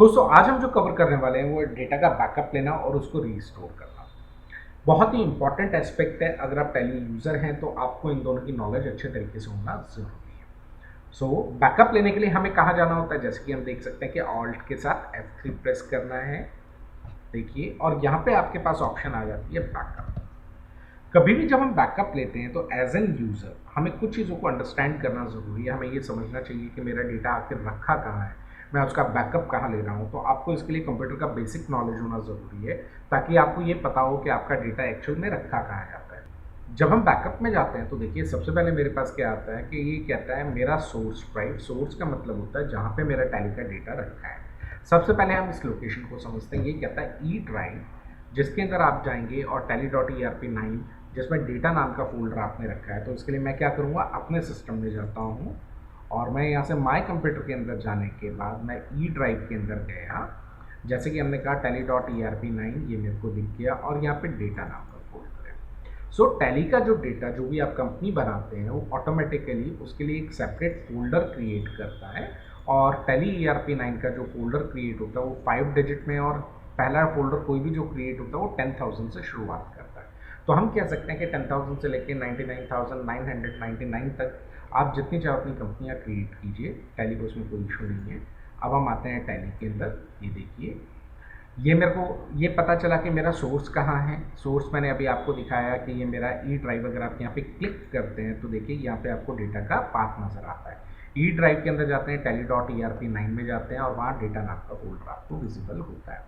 दोस्तों आज हम जो कवर करने वाले हैं वो डेटा का बैकअप लेना और उसको रीस्टोर करना। बहुत ही इंपॉर्टेंट एस्पेक्ट है। अगर आप टेली यूज़र हैं तो आपको इन दोनों की नॉलेज अच्छे तरीके से होना ज़रूरी है। सो बैकअप लेने के लिए हमें कहाँ जाना होता है, जैसे कि हम देख सकते हैं कि ऑल्ट के साथ F3 प्रेस करना है। देखिए, और यहाँ पे आपके पास ऑप्शन आ जाती है बैकअप। कभी भी जब हम बैकअप लेते हैं तो एज एन यूज़र हमें कुछ चीज़ों को अंडरस्टैंड करना ज़रूरी है। हमें ये समझना चाहिए कि मेरा डेटा आखिर रखा कहाँ है, मैं उसका बैकअप कहाँ ले रहा हूँ। तो आपको इसके लिए कंप्यूटर का बेसिक नॉलेज होना ज़रूरी है, ताकि आपको ये पता हो कि आपका डेटा एक्चुअल में रखा कहाँ जाता है। जब हम बैकअप में जाते हैं तो देखिए, सबसे पहले मेरे पास क्या आता है कि ये कहता है मेरा सोर्स ड्राइव। सोर्स का मतलब होता है जहाँ पे मेरा टैली का डेटा रखा है। सबसे पहले हम इस लोकेशन को समझते हैं। ये कहता है ई ड्राइव, जिसके अंदर आप जाएंगे और tally.erp9 जिसमें डेटा नाम का फोल्डर आपने रखा है। तो इसके लिए मैं क्या करूँगा, अपने सिस्टम में जाता हूँ और मैं यहाँ से माई कंप्यूटर के अंदर जाने के बाद मैं ई ड्राइव के अंदर गया। जैसे कि हमने कहा tally.erp9 ये मेरे को दिख गया और यहाँ पे डेटा नाम का फोल्डर है। सो टैली का जो डेटा जो भी आप कंपनी बनाते हैं वो ऑटोमेटिकली उसके लिए एक सेपरेट फोल्डर क्रिएट करता है। और टैली ERP9 का जो फोल्डर क्रिएट होता है वो 5 डिजिट में, और पहला फोल्डर कोई भी जो क्रिएट होता है वो 10,000 से शुरुआत करता है। तो हम कह सकते हैं कि 10,000 से लेकर 99,999 तक आप जितनी चाहो अपनी कंपनियाँ क्रिएट कीजिए, टैली को उसमें कोई इशू नहीं है। अब हम आते हैं टैली के अंदर। ये देखिए, ये मेरे को ये पता चला कि मेरा सोर्स कहाँ है। सोर्स मैंने अभी आपको दिखाया कि ये मेरा ई ड्राइव। अगर आप यहाँ पे क्लिक करते हैं तो देखिए यहाँ पे आपको डेटा का पाथ नज़र आता है। ई ड्राइव के अंदर जाते हैं, tally.erp9 में जाते हैं और वहाँ डेटा नाम का फोल्डर आपको विजिबल होता है।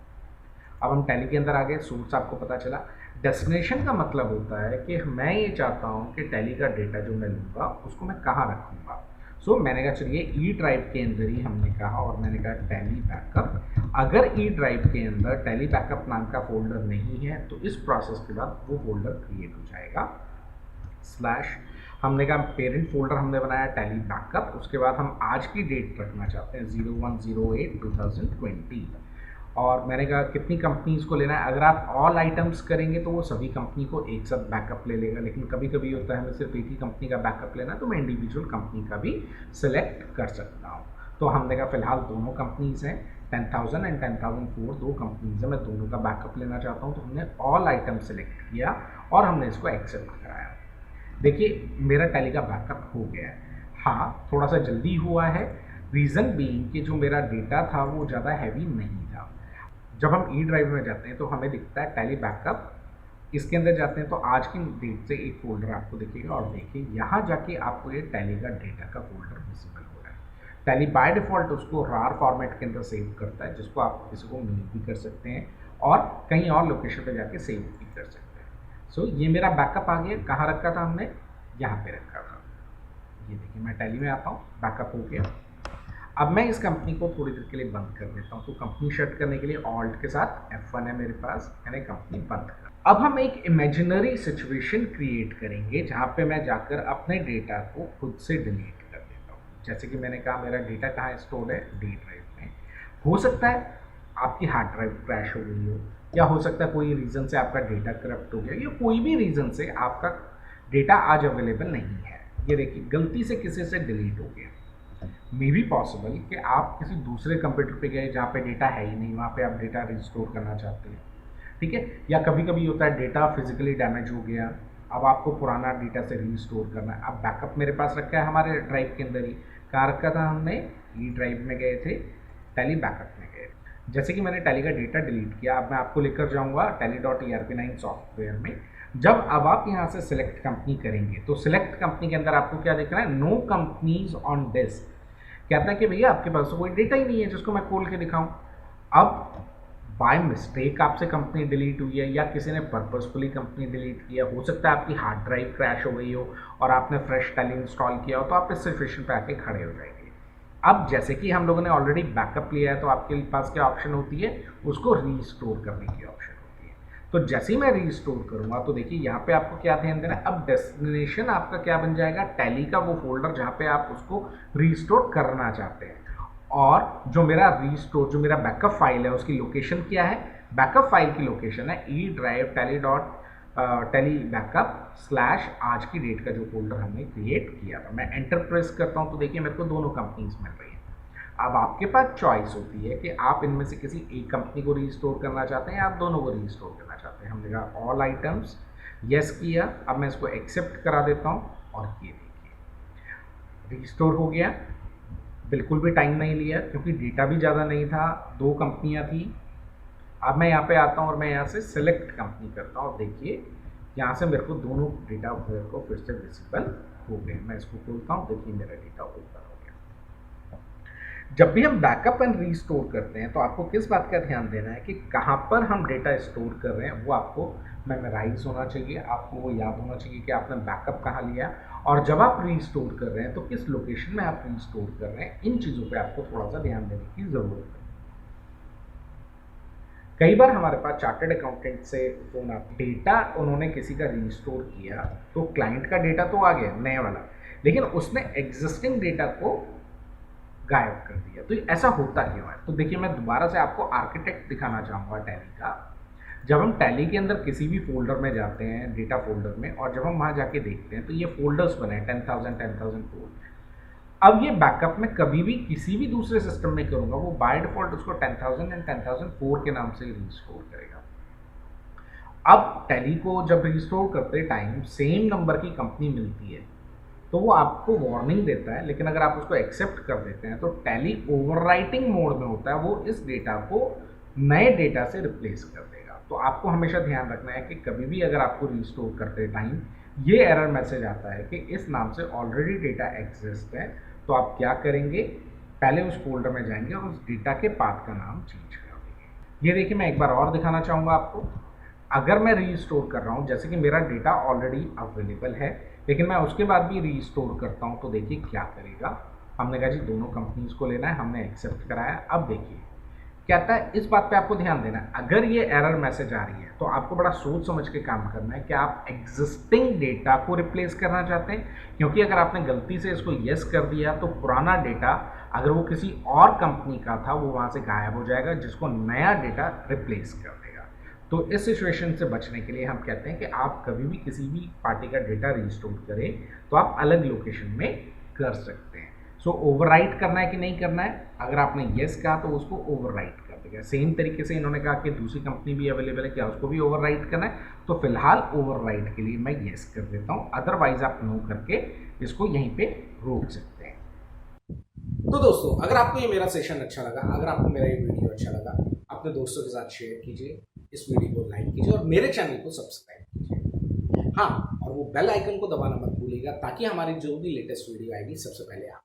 अब हम टैली के अंदर आ गए। सोर्स आपको पता चला। डेस्टिनेशन का मतलब होता है कि मैं ये चाहता हूँ कि टैली का डेटा जो मैं लूँगा उसको मैं कहाँ रखूँगा। सो मैंने कहा चलिए ई ड्राइव के अंदर ही हमने कहा, और मैंने कहा टैली बैकअप। अगर ई ड्राइव के अंदर टैली बैकअप नाम का फोल्डर नहीं है तो इस प्रोसेस के बाद वो फोल्डर क्रिएट हो जाएगा। स्लैश हमने कहा पेरेंट फोल्डर हमने बनाया टैली बैकअप। उसके बाद हम आज की डेट रखना चाहते हैं 01/08/2020। और मैंने कहा कितनी कंपनीज़ को लेना है। अगर आप ऑल आइटम्स करेंगे तो वो सभी कंपनी को एक साथ बैकअप ले लेगा, लेकिन कभी कभी होता है हमें सिर्फ एक ही कंपनी का बैकअप लेना है तो मैं इंडिविजुअल कंपनी का भी सिलेक्ट कर सकता हूँ। तो हमने कहा फिलहाल दोनों कंपनीज़ हैं, 10,000 एंड 10,004 दो कंपनीज़ हैं, मैं दोनों का बैकअप लेना चाहता हूँ। तो हमने ऑल आइटम सेलेक्ट किया और हमने इसको एक्सेप्ट कराया। देखिए मेरा टैली का बैकअप हो गया है। हाँ, थोड़ा सा जल्दी हुआ है, रीज़न बीइंग कि जो मेरा डेटा था वो ज़्यादा हैवी नहीं था। जब हम ई ड्राइव में जाते हैं तो हमें दिखता है टैली बैकअप। इसके अंदर जाते हैं तो आज की डेट से एक फोल्डर आपको दिखेगा, और देखिए यहाँ जाके आपको ये टैली का डेटा का फोल्डर विजिबल हो रहा है। टैली बाय डिफ़ॉल्ट उसको रार फॉर्मेट के अंदर सेव करता है, जिसको आप किसी को मेल भी कर सकते हैं और कहीं और लोकेशन पे जाके सेव भी कर सकते हैं। सो ये मेरा बैकअप आ गया। कहाँ रखा था हमने, यहाँ पे रखा था। ये देखिए मैं टैली में आता हूँ, बैकअप हो गया। अब मैं इस कंपनी को थोड़ी देर के लिए बंद कर देता हूँ। तो कंपनी शट करने के लिए ऑल्ट के साथ F1 है मेरे पास, मैंने कंपनी बंद कर। अब हम एक इमेजिनरी सिचुएशन क्रिएट करेंगे जहाँ पे मैं जाकर अपने डेटा को खुद से डिलीट कर देता हूँ। जैसे कि मैंने कहा मेरा डेटा कहाँ स्टोर्ड है, डी ड्राइव में। हो सकता है आपकी हार्ड ड्राइव क्रैश हो गई हो, या हो सकता है कोई रीज़न से आपका डेटा करप्ट हो गया, या कोई भी रीज़न से आपका डेटा आज अवेलेबल नहीं है। ये देखिए गलती से किसी से डिलीट हो गया। मे बी पॉसिबल कि आप किसी दूसरे कंप्यूटर पे गए जहाँ पे डेटा है ही नहीं, वहाँ पे आप डेटा रिस्टोर करना चाहते हैं, ठीक है। या कभी कभी होता है डेटा फिजिकली डैमेज हो गया, अब आपको पुराना डेटा से रिस्टोर करना है। अब बैकअप मेरे पास रखा है हमारे ड्राइव के अंदर ही। कहाँ रखा था हमने, ई ड्राइव में गए थे, टैली बैकअप में गए। जैसे कि मैंने टैली का डेटा डिलीट किया, अब मैं आपको लेकर जाऊँगा tally.erp9 सॉफ्टवेयर में। जब अब आप यहाँ से सिलेक्ट कंपनी करेंगे तो सिलेक्ट कंपनी के अंदर आपको क्या दिख रहा है, नो कंपनीज ऑन डिस्क। कहता है कि भैया आपके पास तो कोई डेटा ही नहीं है जिसको मैं खोल के दिखाऊं। अब बाय मिस्टेक आपसे कंपनी डिलीट हुई है, या किसी ने पर्पसफुली कंपनी डिलीट किया, हो सकता है आपकी हार्ड ड्राइव क्रैश हो गई हो और आपने फ्रेश टैली इंस्टॉल किया हो, तो आप इस सिचुएशन पे आके खड़े हो जाएंगे। अब जैसे कि हम लोगों ने ऑलरेडी बैकअप लिया है तो आपके पास क्या ऑप्शन होती है, उसको रीस्टोर करने की ऑप्शन होती है। तो जैसे ही मैं रीस्टोर करूंगा तो देखिए यहाँ पे आपको क्या ध्यान देना है, अब डेस्टिनेशन आपका क्या बन जाएगा, टैली का वो फोल्डर जहाँ पे आप उसको रीस्टोर करना चाहते हैं। और जो मेरा रीस्टोर, जो मेरा बैकअप फाइल है उसकी लोकेशन क्या है, बैकअप फाइल की लोकेशन है E drive tally backup slash आज की डेट का जो फोल्डर हमने क्रिएट किया था। मैं एंटर प्रेस करता हूँ तो देखिए मेरे को दोनों कंपनीज मिल रही है। अब आपके पास चॉइस होती है कि आप इनमें से किसी एक कंपनी को रीस्टोर करना चाहते हैं या आप दोनों को रीस्टोर करना चाहते हैं। हमने कहा ऑल आइटम्स, यस किया। अब मैं इसको एक्सेप्ट करा देता हूँ और ये देखिए रीस्टोर हो गया। बिल्कुल भी टाइम नहीं लिया क्योंकि डेटा भी ज़्यादा नहीं था, 2 कंपनियाँ थी। अब मैं यहाँ पे आता हूँ और मैं यहाँ से सेलेक्ट कंपनी करता हूँ और देखिए यहाँ से मेरे को दोनों डेटा मेरे को फिर से विजिबल हो गए। मैं इसको खोलता हूँ, देखिए मेरा डेटा ओपन हो गया। जब भी हम बैकअप एंड रीस्टोर करते हैं तो आपको किस बात का ध्यान देना है कि कहाँ पर हम डेटा स्टोर कर रहे हैं वो आपको मेमोराइज होना चाहिए, आपको वो याद होना चाहिए कि आपने बैकअप कहाँ लिया, और जब आप रीस्टोर कर रहे हैं तो किस लोकेशन में आप रीस्टोर कर रहे हैं। इन चीज़ों पे आपको थोड़ा सा ध्यान देने की ज़रूरत है। कई बार हमारे पास चार्टर्ड अकाउंटेंट से फ़ोन आता, डेटा उन्होंने किसी का रीस्टोर किया तो क्लाइंट का डेटा तो आ गया नया वाला, लेकिन उसने एग्जिस्टिंग डेटा को गायब कर दिया। तो ऐसा होता क्यों है? तो देखिए मैं दोबारा से आपको आर्किटेक्ट दिखाना चाहूँगा टैली का। जब हम टैली के अंदर किसी भी फोल्डर में जाते हैं, डेटा फोल्डर में, और जब हम वहाँ जाके देखते हैं तो ये फोल्डर्स बने 10,000 10,004। अब ये बैकअप में कभी भी किसी भी दूसरे सिस्टम में करूँगा वो बाय डिफॉल्ट उसको 10,000 एंड 10,004 के नाम से रीस्टोर करेगा। अब टैली को जब रीस्टोर करते टाइम सेम नंबर की कंपनी मिलती है तो वो आपको वार्निंग देता है, लेकिन अगर आप उसको एक्सेप्ट कर देते हैं तो टैली ओवरराइटिंग मोड में होता है, वो इस डेटा को नए डेटा से रिप्लेस कर देगा। तो आपको हमेशा ध्यान रखना है कि कभी भी अगर आपको रीस्टोर करते टाइम ये एरर मैसेज आता है कि इस नाम से ऑलरेडी डेटा एग्जिस्ट है, तो आप क्या करेंगे, पहले उस फोल्डर में जाएंगे और उस डेटा के पाथ का नाम चेंज कर देंगे। ये देखिए मैं एक बार और दिखाना चाहूँगा आपको। अगर मैं रीस्टोर कर रहा हूँ, जैसे कि मेरा डेटा ऑलरेडी अवेलेबल है लेकिन मैं उसके बाद भी रीस्टोर करता हूँ, तो देखिए क्या करेगा। हमने कहा जी दोनों कंपनीज को लेना है, हमने एक्सेप्ट कराया। अब देखिए कहता है, इस बात पे आपको ध्यान देना है, अगर ये एरर मैसेज आ रही है तो आपको बड़ा सोच समझ के काम करना है कि आप एग्जिस्टिंग डेटा को रिप्लेस करना चाहते हैं, क्योंकि अगर आपने गलती से इसको यस कर दिया तो पुराना डेटा अगर वो किसी और कंपनी का था वो वहाँ से गायब हो जाएगा, जिसको नया डेटा रिप्लेस कर देगा। तो इस सिचुएशन से बचने के लिए हम कहते हैं कि आप कभी भी किसी भी पार्टी का डेटा रीस्टोर करें तो आप अलग लोकेशन में कर सकते हैं। सो ओवरराइट करना है कि नहीं करना है, अगर आपने येस कहा तो उसको ओवरराइट कर देगा। सेम तरीके से इन्होंने कहा कि दूसरी कंपनी भी अवेलेबल है, क्या उसको भी ओवरराइट करना है, तो फिलहाल ओवरराइट के लिए मैं येस कर देता हूँ, अदरवाइज आप नो करके इसको यहीं पे रोक सकते हैं। तो दोस्तों अगर आपको ये मेरा सेशन अच्छा लगा, अगर आपको मेरा ये वीडियो अच्छा लगा, अपने दोस्तों के साथ शेयर कीजिए, इस वीडियो को लाइक कीजिए और मेरे चैनल को सब्सक्राइब कीजिए। हाँ, और वो बेल आइकन को दबाना मत भूलिएगा ताकि हमारी जो भी लेटेस्ट वीडियो आएगी सबसे पहले आप